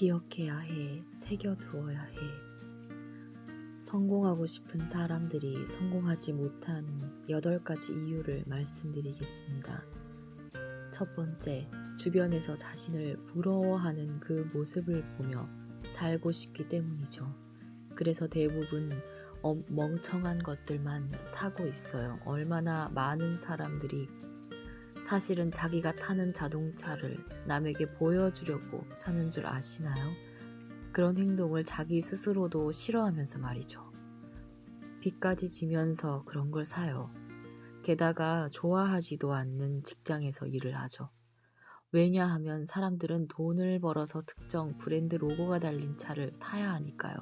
기억해야 해, 새겨두어야 해. 성공하고 싶은 사람들이 성공하지 못하는 8가지 이유를 말씀드리겠습니다. 첫 번째, 주변에서 자신을 부러워하는 그 모습을 보며 살고 싶기 때문이죠. 그래서 대부분 멍청한 것들만 사고 있어요. 얼마나 많은 사람들이 사실은 자기가 타는 자동차를 남에게 보여주려고 사는 줄 아시나요? 그런 행동을 자기 스스로도 싫어하면서 말이죠. 빚까지 지면서 그런 걸 사요. 게다가 좋아하지도 않는 직장에서 일을 하죠. 왜냐하면 사람들은 돈을 벌어서 특정 브랜드 로고가 달린 차를 타야 하니까요.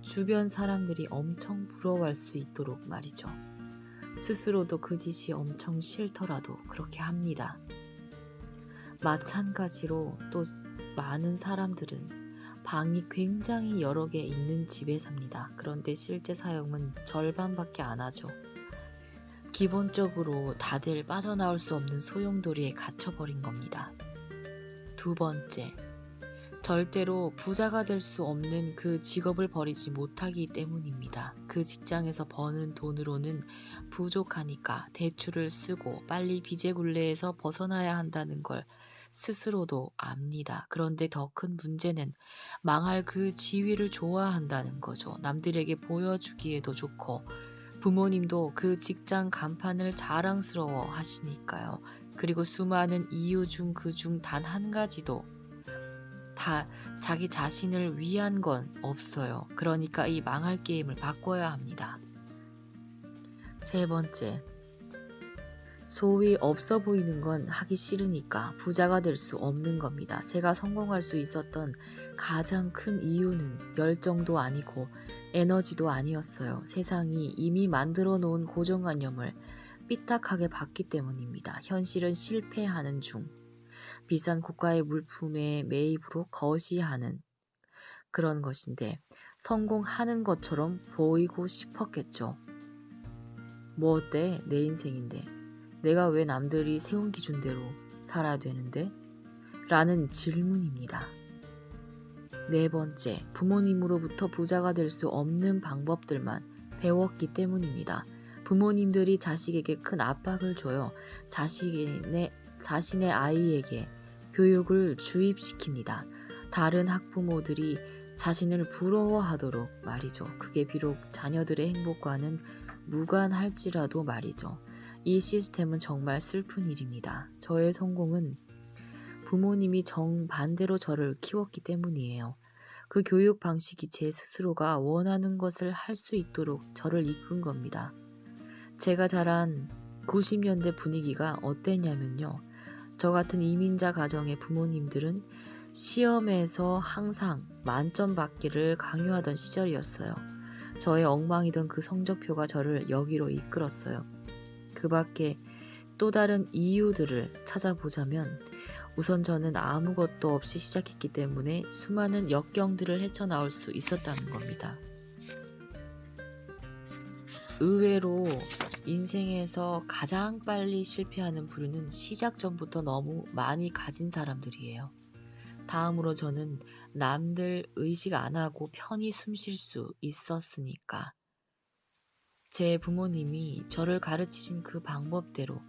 주변 사람들이 엄청 부러워할 수 있도록 말이죠. 스스로도 그 짓이 엄청 싫더라도 그렇게 합니다. 마찬가지로 또 많은 사람들은 방이 굉장히 여러 개 있는 집에 삽니다. 그런데 실제 사용은 절반밖에 안 하죠. 기본적으로 다들 빠져나올 수 없는 소용돌이에 갇혀버린 겁니다. 두 번째, 절대로 부자가 될 수 없는 그 직업을 버리지 못하기 때문입니다. 그 직장에서 버는 돈으로는 부족하니까 대출을 쓰고 빨리 빚의 굴레에서 벗어나야 한다는 걸 스스로도 압니다. 그런데 더 큰 문제는 망할 그 지위를 좋아한다는 거죠. 남들에게 보여주기에도 좋고 부모님도 그 직장 간판을 자랑스러워 하시니까요. 그리고 수많은 이유 중 그 중 단 한 가지도 다 자기 자신을 위한 건 없어요. 그러니까 이 망할 게임을 바꿔야 합니다. 세 번째, 소위 없어 보이는 건 하기 싫으니까 부자가 될 수 없는 겁니다. 제가 성공할 수 있었던 가장 큰 이유는 열정도 아니고 에너지도 아니었어요. 세상이 이미 만들어 놓은 고정관념을 삐딱하게 봤기 때문입니다. 현실은 실패하는 중, 비싼 고가의 물품의 매입으로 거시하는 그런 것인데 성공하는 것처럼 보이고 싶었겠죠. 뭐 어때? 내 인생인데. 내가 왜 남들이 세운 기준대로 살아야 되는데? 라는 질문입니다. 네 번째, 부모님으로부터 부자가 될 수 없는 방법들만 배웠기 때문입니다. 부모님들이 자식에게 큰 압박을 줘요. 자신의 아이에게 교육을 주입시킵니다. 다른 학부모들이 자신을 부러워하도록 말이죠. 그게 비록 자녀들의 행복과는 무관할지라도 말이죠. 이 시스템은 정말 슬픈 일입니다. 저의 성공은 부모님이 정반대로 저를 키웠기 때문이에요. 그 교육 방식이 제 스스로가 원하는 것을 할 수 있도록 저를 이끈 겁니다. 제가 자란 90년대 분위기가 어땠냐면요. 저 같은 이민자 가정의 부모님들은 시험에서 항상 만점 받기를 강요하던 시절이었어요. 저의 엉망이던 그 성적표가 저를 여기로 이끌었어요. 그 밖에 또 다른 이유들을 찾아보자면 우선 저는 아무것도 없이 시작했기 때문에 수많은 역경들을 헤쳐나올 수 있었다는 겁니다. 의외로 인생에서 가장 빨리 실패하는 부류는 시작 전부터 너무 많이 가진 사람들이에요. 다음으로 저는 남들 의식 안 하고 편히 숨 쉴 수 있었으니까. 제 부모님이 저를 가르치신 그 방법대로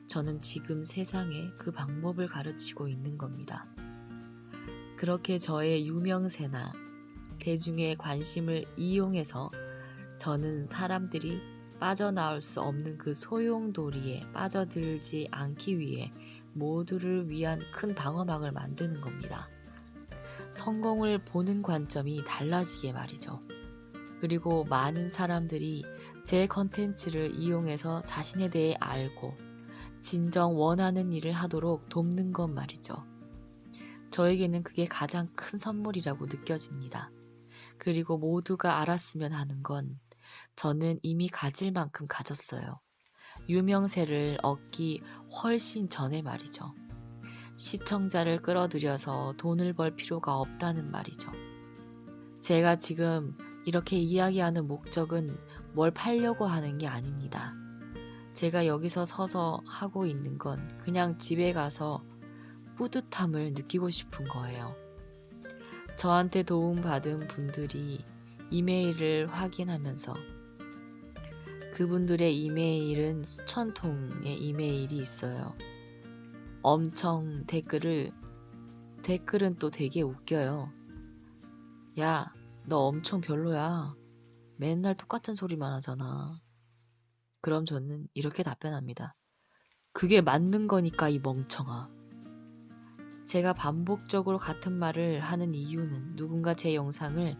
저는 지금 세상에 그 방법을 가르치고 있는 겁니다. 그렇게 저의 유명세나 대중의 관심을 이용해서 저는 사람들이 빠져나올 수 없는 그 소용돌이에 빠져들지 않기 위해 모두를 위한 큰 방어막을 만드는 겁니다. 성공을 보는 관점이 달라지게 말이죠. 그리고 많은 사람들이 제 컨텐츠를 이용해서 자신에 대해 알고 진정 원하는 일을 하도록 돕는 것 말이죠. 저에게는 그게 가장 큰 선물이라고 느껴집니다. 그리고 모두가 알았으면 하는 건 저는 이미 가질 만큼 가졌어요. 유명세를 얻기 훨씬 전에 말이죠. 시청자를 끌어들여서 돈을 벌 필요가 없다는 말이죠. 제가 지금 이렇게 이야기하는 목적은 뭘 팔려고 하는 게 아닙니다. 제가 여기서 서서 하고 있는 건 그냥 집에 가서 뿌듯함을 느끼고 싶은 거예요. 저한테 도움받은 분들이 이메일을 확인하면서 그분들의 이메일은 수천 통의 이메일이 있어요. 엄청 댓글은 또 되게 웃겨요. 야, 너 엄청 별로야. 맨날 똑같은 소리만 하잖아. 그럼 저는 이렇게 답변합니다. 그게 맞는 거니까 이 멍청아. 제가 반복적으로 같은 말을 하는 이유는 누군가 제 영상을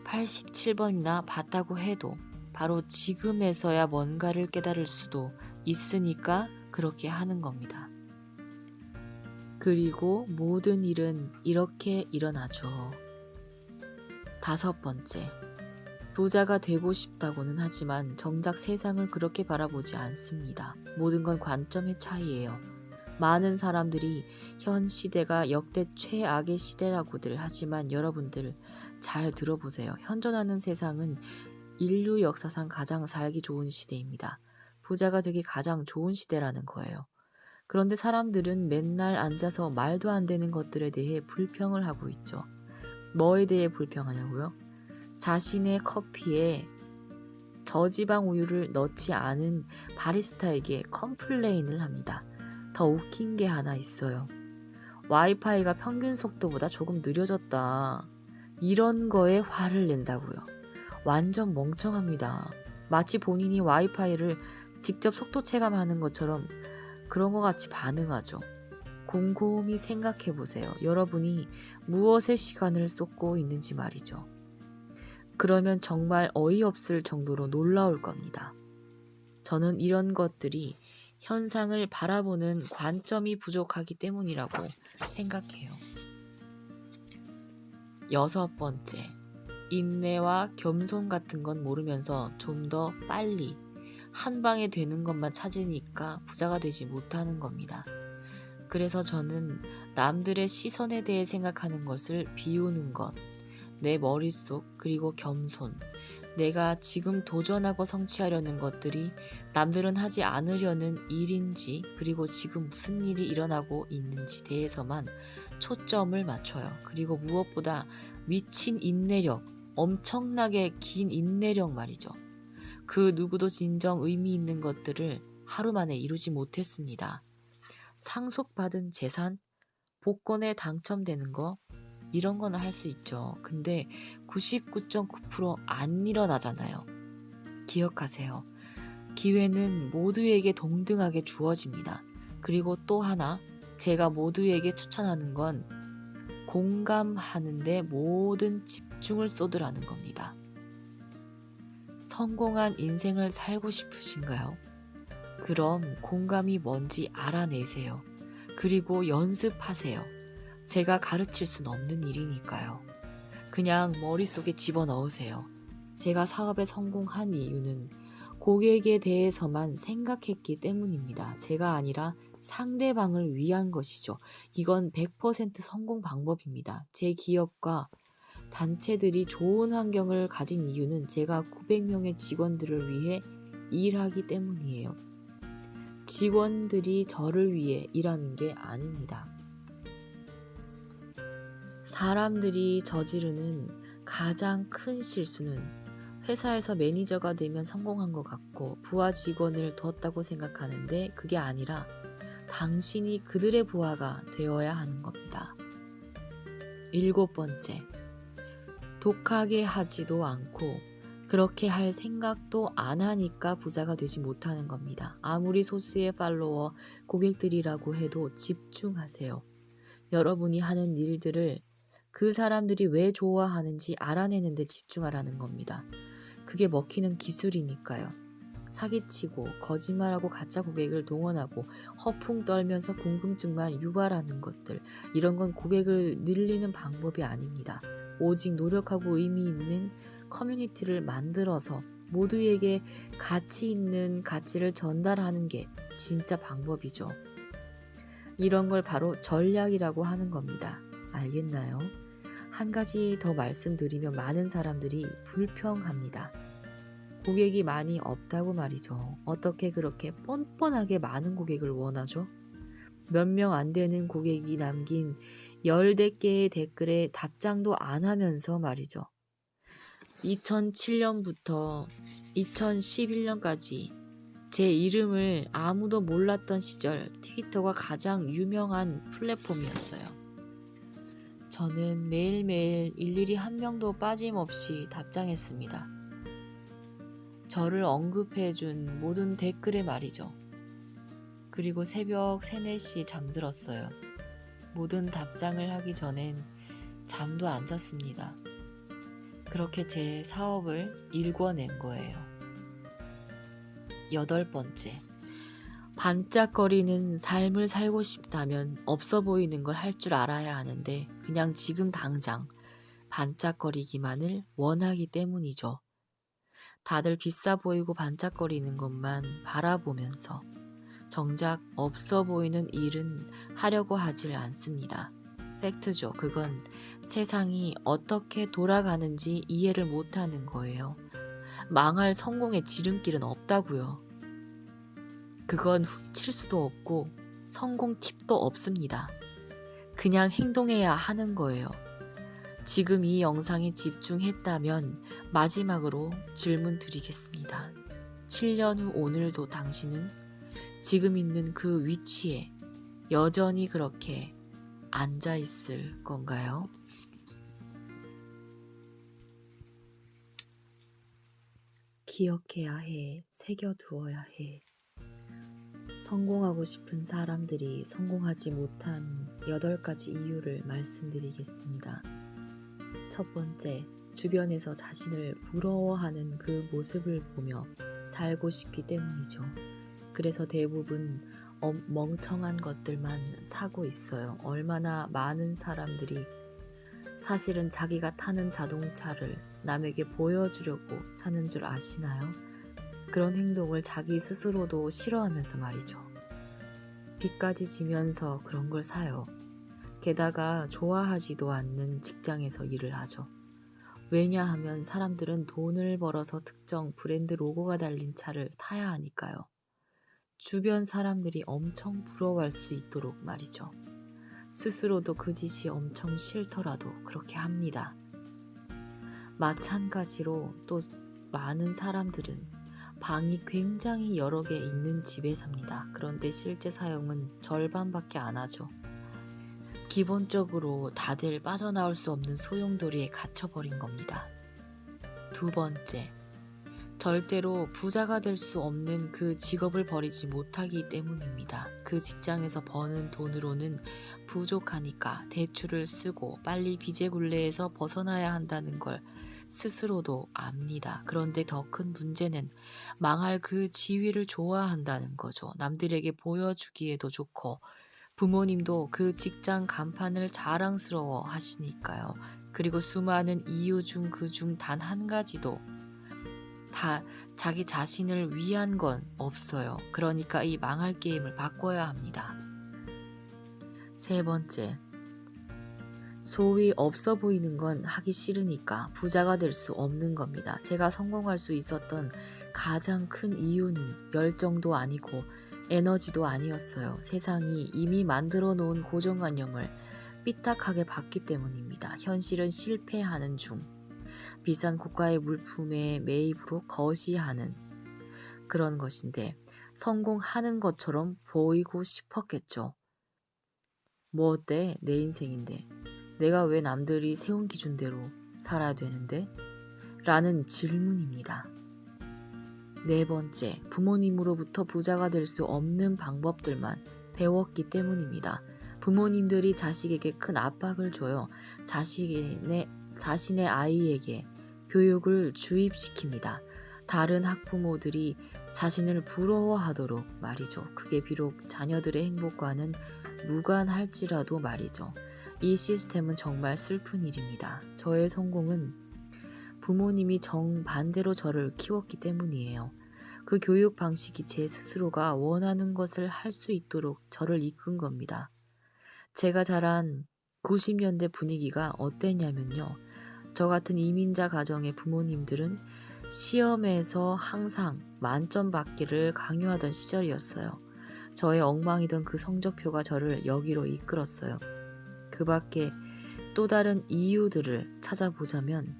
87번이나 봤다고 해도 바로 지금에서야 뭔가를 깨달을 수도 있으니까 그렇게 하는 겁니다. 그리고 모든 일은 이렇게 일어나죠. 5번째, 부자가 되고 싶다고는 하지만 정작 세상을 그렇게 바라보지 않습니다. 모든 건 관점의 차이예요. 많은 사람들이 현 시대가 역대 최악의 시대라고들 하지만 여러분들 잘 들어보세요. 현존하는 세상은 인류 역사상 가장 살기 좋은 시대입니다. 부자가 되기 가장 좋은 시대라는 거예요. 그런데 사람들은 맨날 앉아서 말도 안 되는 것들에 대해 불평을 하고 있죠. 뭐에 대해 불평하냐고요? 자신의 커피에 저지방 우유를 넣지 않은 바리스타에게 컴플레인을 합니다. 더 웃긴 게 하나 있어요. 와이파이가 평균 속도보다 조금 느려졌다. 이런 거에 화를 낸다고요. 완전 멍청합니다. 마치 본인이 와이파이를 직접 속도 체감하는 것처럼 그런 것 같이 반응하죠. 곰곰이 생각해 보세요. 여러분이 무엇에 시간을 쏟고 있는지 말이죠. 그러면 정말 어이없을 정도로 놀라울 겁니다. 저는 이런 것들이 현상을 바라보는 관점이 부족하기 때문이라고 생각해요. 6번째, 인내와 겸손 같은 건 모르면서 좀 더 빨리 한 방에 되는 것만 찾으니까 부자가 되지 못하는 겁니다. 그래서 저는 남들의 시선에 대해 생각하는 것을 비우는 것, 내 머릿속 그리고 겸손, 내가 지금 도전하고 성취하려는 것들이 남들은 하지 않으려는 일인지 그리고 지금 무슨 일이 일어나고 있는지 대해서만 초점을 맞춰요. 그리고 무엇보다 미친 인내력, 엄청나게 긴 인내력 말이죠. 그 누구도 진정 의미 있는 것들을 하루 만에 이루지 못했습니다. 상속받은 재산, 복권에 당첨되는 거 이런 거는 할 수 있죠. 근데 99.9% 안 일어나잖아요. 기억하세요. 기회는 모두에게 동등하게 주어집니다. 그리고 또 하나 제가 모두에게 추천하는 건 공감하는데 모든 집중을 쏟으라는 겁니다. 성공한 인생을 살고 싶으신가요? 그럼 공감이 뭔지 알아내세요. 그리고 연습하세요. 제가 가르칠 순 없는 일이니까요. 그냥 머릿속에 집어넣으세요. 제가 사업에 성공한 이유는 고객에 대해서만 생각했기 때문입니다. 제가 아니라 상대방을 위한 것이죠. 이건 100% 성공 방법입니다. 제 기업과 단체들이 좋은 환경을 가진 이유는 제가 900명의 직원들을 위해 일하기 때문이에요. 직원들이 저를 위해 일하는 게 아닙니다. 사람들이 저지르는 가장 큰 실수는 회사에서 매니저가 되면 성공한 것 같고 부하 직원을 뒀다고 생각하는데 그게 아니라 당신이 그들의 부하가 되어야 하는 겁니다. 7번째, 독하게 하지도 않고 그렇게 할 생각도 안 하니까 부자가 되지 못하는 겁니다. 아무리 소수의 팔로워, 고객들이라고 해도 집중하세요. 여러분이 하는 일들을 그 사람들이 왜 좋아하는지 알아내는 데 집중하라는 겁니다. 그게 먹히는 기술이니까요. 사기치고 거짓말하고 가짜 고객을 동원하고 허풍 떨면서 궁금증만 유발하는 것들, 이런 건 고객을 늘리는 방법이 아닙니다. 오직 노력하고 의미 있는 커뮤니티를 만들어서 모두에게 가치 있는 가치를 전달하는 게 진짜 방법이죠. 이런 걸 바로 전략이라고 하는 겁니다. 알겠나요? 한 가지 더 말씀드리면 많은 사람들이 불평합니다. 고객이 많이 없다고 말이죠. 어떻게 그렇게 뻔뻔하게 많은 고객을 원하죠? 몇 명 안 되는 고객이 남긴 열댓 개의 댓글에 답장도 안 하면서 말이죠. 2007년부터 2011년까지 제 이름을 아무도 몰랐던 시절 트위터가 가장 유명한 플랫폼이었어요. 저는 매일매일 일일이 한 명도 빠짐없이 답장했습니다. 저를 언급해준 모든 댓글에 말이죠. 그리고 새벽 3, 4시 잠들었어요. 모든 답장을 하기 전엔 잠도 안 잤습니다. 그렇게 제 사업을 일궈낸 거예요. 8번째, 반짝거리는 삶을 살고 싶다면 없어 보이는 걸 할 줄 알아야 하는데 그냥 지금 당장 반짝거리기만을 원하기 때문이죠. 다들 비싸 보이고 반짝거리는 것만 바라보면서 정작 없어 보이는 일은 하려고 하질 않습니다. 팩트죠. 그건 세상이 어떻게 돌아가는지 이해를 못하는 거예요. 망할 성공의 지름길은 없다고요. 그건 훔칠 수도 없고 성공 팁도 없습니다. 그냥 행동해야 하는 거예요. 지금 이 영상에 집중했다면 마지막으로 질문 드리겠습니다. 7년 후 오늘도 당신은 지금 있는 그 위치에 여전히 그렇게 앉아 있을 건가요? 기억해야 해, 새겨두어야 해. 성공하고 싶은 사람들이 성공하지 못한 8가지 이유를 말씀드리겠습니다. 첫 번째, 주변에서 자신을 부러워하는 그 모습을 보며 살고 싶기 때문이죠. 그래서 대부분 멍청한 것들만 사고 있어요. 얼마나 많은 사람들이 사실은 자기가 타는 자동차를 남에게 보여주려고 사는 줄 아시나요? 그런 행동을 자기 스스로도 싫어하면서 말이죠. 빚까지 지면서 그런 걸 사요. 게다가 좋아하지도 않는 직장에서 일을 하죠. 왜냐하면 사람들은 돈을 벌어서 특정 브랜드 로고가 달린 차를 타야 하니까요. 주변 사람들이 엄청 부러워할 수 있도록 말이죠. 스스로도 그 짓이 엄청 싫더라도 그렇게 합니다. 마찬가지로 또 많은 사람들은 방이 굉장히 여러 개 있는 집에 삽니다. 그런데 실제 사용은 절반밖에 안 하죠. 기본적으로 다들 빠져나올 수 없는 소용돌이에 갇혀버린 겁니다. 두 번째, 절대로 부자가 될 수 없는 그 직업을 버리지 못하기 때문입니다. 그 직장에서 버는 돈으로는 부족하니까 대출을 쓰고 빨리 빚의 굴레에서 벗어나야 한다는 걸 스스로도 압니다. 그런데 더 큰 문제는 망할 그 지위를 좋아한다는 거죠. 남들에게 보여주기에도 좋고 부모님도 그 직장 간판을 자랑스러워 하시니까요. 그리고 수많은 이유 중 그 중 단 한 가지도 다 자기 자신을 위한 건 없어요. 그러니까 이 망할 게임을 바꿔야 합니다. 세 번째, 소위 없어 보이는 건 하기 싫으니까 부자가 될 수 없는 겁니다. 제가 성공할 수 있었던 가장 큰 이유는 열정도 아니고 에너지도 아니었어요. 세상이 이미 만들어 놓은 고정관념을 삐딱하게 봤기 때문입니다. 현실은 실패하는 중, 비싼 고가의 물품의 매입으로 거시하는 그런 것인데 성공하는 것처럼 보이고 싶었겠죠. 뭐 어때? 내 인생인데. 내가 왜 남들이 세운 기준대로 살아야 되는데? 라는 질문입니다. 네 번째, 부모님으로부터 부자가 될 수 없는 방법들만 배웠기 때문입니다. 부모님들이 자식에게 큰 압박을 줘요. 자신의 아이에게 교육을 주입시킵니다. 다른 학부모들이 자신을 부러워하도록 말이죠. 그게 비록 자녀들의 행복과는 무관할지라도 말이죠. 이 시스템은 정말 슬픈 일입니다. 저의 성공은 부모님이 정반대로 저를 키웠기 때문이에요. 그 교육 방식이 제 스스로가 원하는 것을 할 수 있도록 저를 이끈 겁니다. 제가 자란 90년대 분위기가 어땠냐면요. 저 같은 이민자 가정의 부모님들은 시험에서 항상 만점 받기를 강요하던 시절이었어요. 저의 엉망이던 그 성적표가 저를 여기로 이끌었어요. 그 밖에 또 다른 이유들을 찾아보자면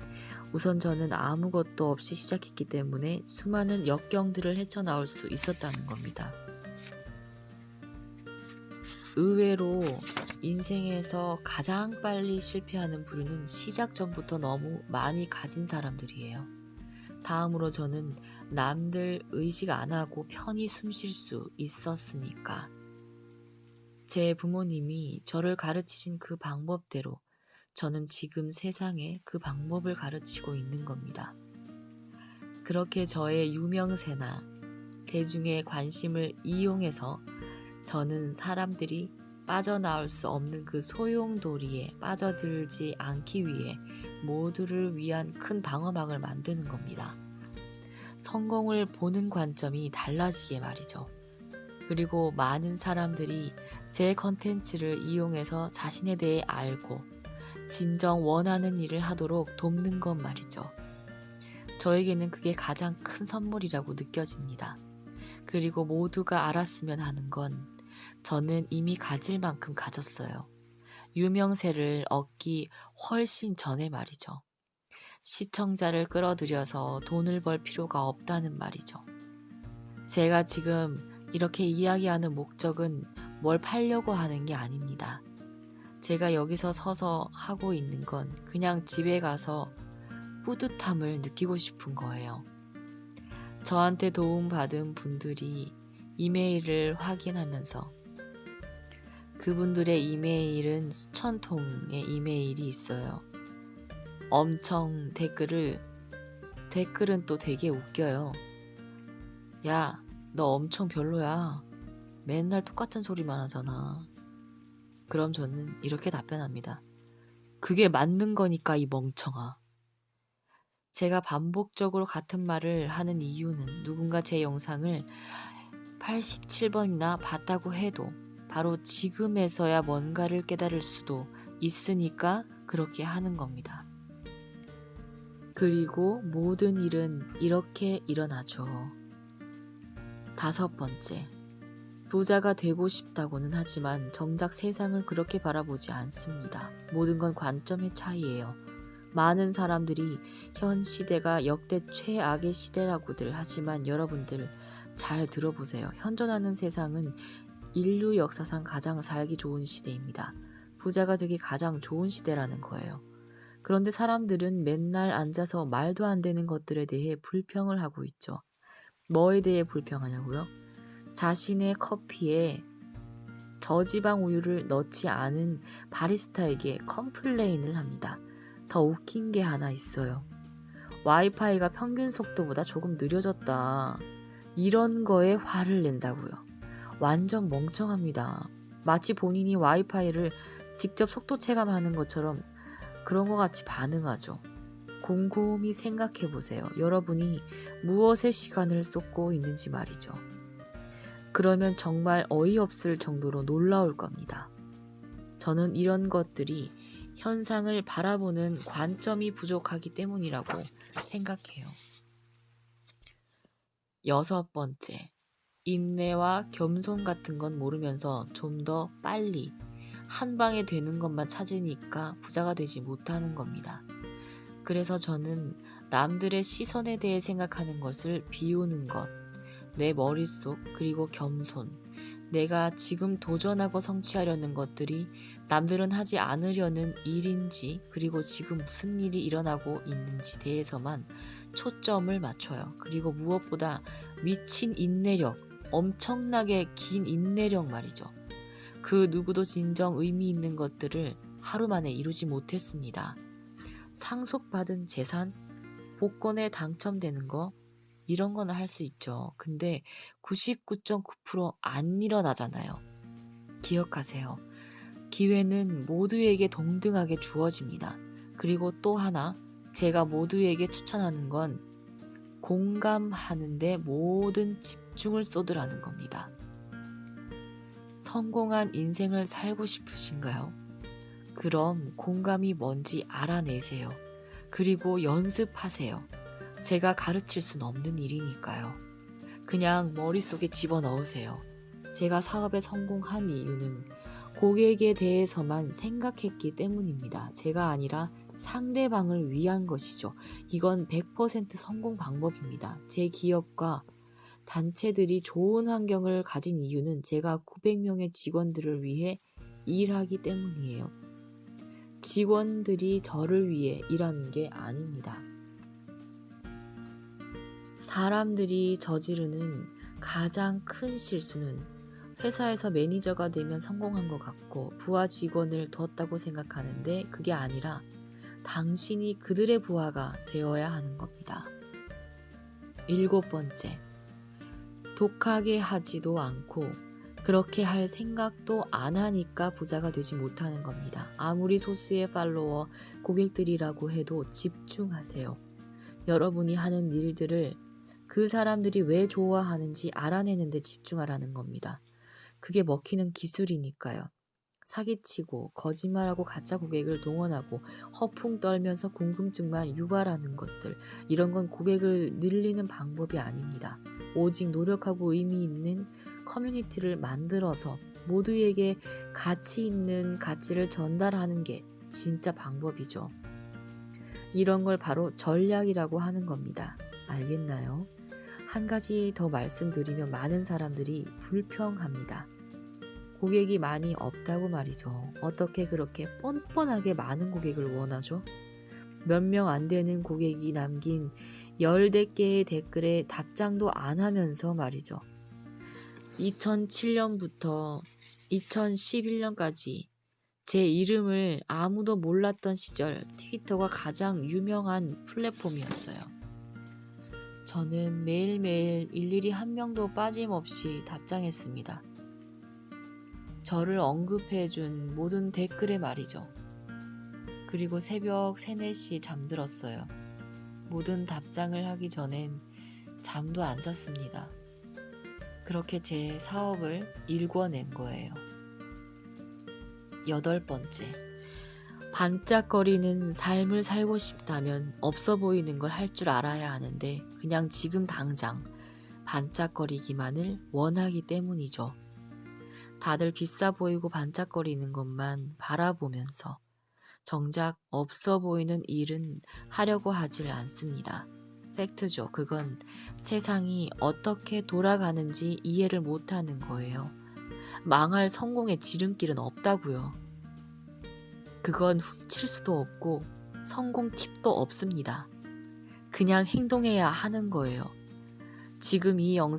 우선 저는 아무것도 없이 시작했기 때문에 수많은 역경들을 헤쳐나올 수 있었다는 겁니다. 의외로 인생에서 가장 빨리 실패하는 부류는 시작 전부터 너무 많이 가진 사람들이에요. 다음으로 저는 남들 의식 안 하고 편히 숨 쉴 수 있었으니까. 제 부모님이 저를 가르치신 그 방법대로 저는 지금 세상에 그 방법을 가르치고 있는 겁니다. 그렇게 저의 유명세나 대중의 관심을 이용해서 저는 사람들이 빠져나올 수 없는 그 소용돌이에 빠져들지 않기 위해 모두를 위한 큰 방어막을 만드는 겁니다. 성공을 보는 관점이 달라지게 말이죠. 그리고 많은 사람들이 제 컨텐츠를 이용해서 자신에 대해 알고 진정 원하는 일을 하도록 돕는 것 말이죠. 저에게는 그게 가장 큰 선물이라고 느껴집니다. 그리고 모두가 알았으면 하는 건 저는 이미 가질 만큼 가졌어요. 유명세를 얻기 훨씬 전에 말이죠. 시청자를 끌어들여서 돈을 벌 필요가 없다는 말이죠. 제가 지금 이렇게 이야기하는 목적은 뭘 팔려고 하는 게 아닙니다. 제가 여기서 서서 하고 있는 건 그냥 집에 가서 뿌듯함을 느끼고 싶은 거예요. 저한테 도움받은 분들이 이메일을 확인하면서 그분들의 이메일은 수천 통의 이메일이 있어요. 엄청 댓글은 또 되게 웃겨요. 야, 너 엄청 별로야. 맨날 똑같은 소리만 하잖아. 그럼 저는 이렇게 답변합니다. 그게 맞는 거니까 이 멍청아. 제가 반복적으로 같은 말을 하는 이유는 누군가 제 영상을 87번이나 봤다고 해도 바로 지금에서야 뭔가를 깨달을 수도 있으니까 그렇게 하는 겁니다. 그리고 모든 일은 이렇게 일어나죠. 5번째, 부자가 되고 싶다고는 하지만 정작 세상을 그렇게 바라보지 않습니다. 모든 건 관점의 차이예요. 많은 사람들이 현 시대가 역대 최악의 시대라고들 하지만 여러분들 잘 들어보세요. 현존하는 세상은 인류 역사상 가장 살기 좋은 시대입니다. 부자가 되기 가장 좋은 시대라는 거예요. 그런데 사람들은 맨날 앉아서 말도 안 되는 것들에 대해 불평을 하고 있죠. 뭐에 대해 불평하냐고요? 자신의 커피에 저지방 우유를 넣지 않은 바리스타에게 컴플레인을 합니다. 더 웃긴 게 하나 있어요. 와이파이가 평균 속도보다 조금 느려졌다. 이런 거에 화를 낸다고요. 완전 멍청합니다. 마치 본인이 와이파이를 직접 속도 체감하는 것처럼 그런 것 같이 반응하죠. 곰곰이 생각해 보세요. 여러분이 무엇에 시간을 쏟고 있는지 말이죠. 그러면 정말 어이없을 정도로 놀라울 겁니다. 저는 이런 것들이 현상을 바라보는 관점이 부족하기 때문이라고 생각해요. 6번째, 인내와 겸손 같은 건 모르면서 좀 더 빨리 한 방에 되는 것만 찾으니까 부자가 되지 못하는 겁니다. 그래서 저는 남들의 시선에 대해 생각하는 것을 비우는 것, 내 머릿속 그리고 겸손, 내가 지금 도전하고 성취하려는 것들이 남들은 하지 않으려는 일인지 그리고 지금 무슨 일이 일어나고 있는지 대해서만 초점을 맞춰요. 그리고 무엇보다 미친 인내력, 엄청나게 긴 인내력 말이죠. 그 누구도 진정 의미 있는 것들을 하루 만에 이루지 못했습니다. 상속받은 재산, 복권에 당첨되는 거 이런 거는 할 수 있죠. 근데 99.9%안 일어나잖아요. 기억하세요. 기회는 모두에게 동등하게 주어집니다. 그리고 또 하나 제가 모두에게 추천하는 건 공감하는데 모든 집중을 쏟으라는 겁니다. 성공한 인생을 살고 싶으신가요? 그럼 공감이 뭔지 알아내세요. 그리고 연습하세요. 제가 가르칠 순 없는 일이니까요. 그냥 머릿속에 집어넣으세요. 제가 사업에 성공한 이유는 고객에 대해서만 생각했기 때문입니다. 제가 아니라 상대방을 위한 것이죠. 이건 100% 성공 방법입니다. 제 기업과 단체들이 좋은 환경을 가진 이유는 제가 900명의 직원들을 위해 일하기 때문이에요. 직원들이 저를 위해 일하는 게 아닙니다. 사람들이 저지르는 가장 큰 실수는 회사에서 매니저가 되면 성공한 것 같고 부하 직원을 뒀다고 생각하는데 그게 아니라 당신이 그들의 부하가 되어야 하는 겁니다. 7번째, 독하게 하지도 않고 그렇게 할 생각도 안 하니까 부자가 되지 못하는 겁니다. 아무리 소수의 팔로워, 고객들이라고 해도 집중하세요. 여러분이 하는 일들을 그 사람들이 왜 좋아하는지 알아내는 데 집중하라는 겁니다. 그게 먹히는 기술이니까요. 사기치고 거짓말하고 가짜 고객을 동원하고 허풍 떨면서 궁금증만 유발하는 것들, 이런 건 고객을 늘리는 방법이 아닙니다. 오직 노력하고 의미 있는 커뮤니티를 만들어서 모두에게 가치 있는 가치를 전달하는 게 진짜 방법이죠. 이런 걸 바로 전략이라고 하는 겁니다. 알겠나요? 한 가지 더 말씀드리면 많은 사람들이 불평합니다. 고객이 많이 없다고 말이죠. 어떻게 그렇게 뻔뻔하게 많은 고객을 원하죠? 몇 명 안 되는 고객이 남긴 14개의 댓글에 답장도 안 하면서 말이죠. 2007년부터 2011년까지 제 이름을 아무도 몰랐던 시절 트위터가 가장 유명한 플랫폼이었어요. 저는 매일매일 일일이 한 명도 빠짐없이 답장했습니다. 저를 언급해준 모든 댓글에 말이죠. 그리고 새벽 3, 4시 잠들었어요. 모든 답장을 하기 전엔 잠도 안 잤습니다. 그렇게 제 사업을 일궈낸 거예요. 8번째, 반짝거리는 삶을 살고 싶다면 없어 보이는 걸 할 줄 알아야 하는데 그냥 지금 당장 반짝거리기만을 원하기 때문이죠. 다들 비싸 보이고 반짝거리는 것만 바라보면서 정작 없어 보이는 일은 하려고 하질 않습니다. 팩트죠. 그건 세상이 어떻게 돌아가는지 이해를 못하는 거예요. 망할 성공의 지름길은 없다고요. 그건 훔칠 수도 없고 성공 팁도 없습니다. 그냥 행동해야 하는 거예요. 지금 이 영상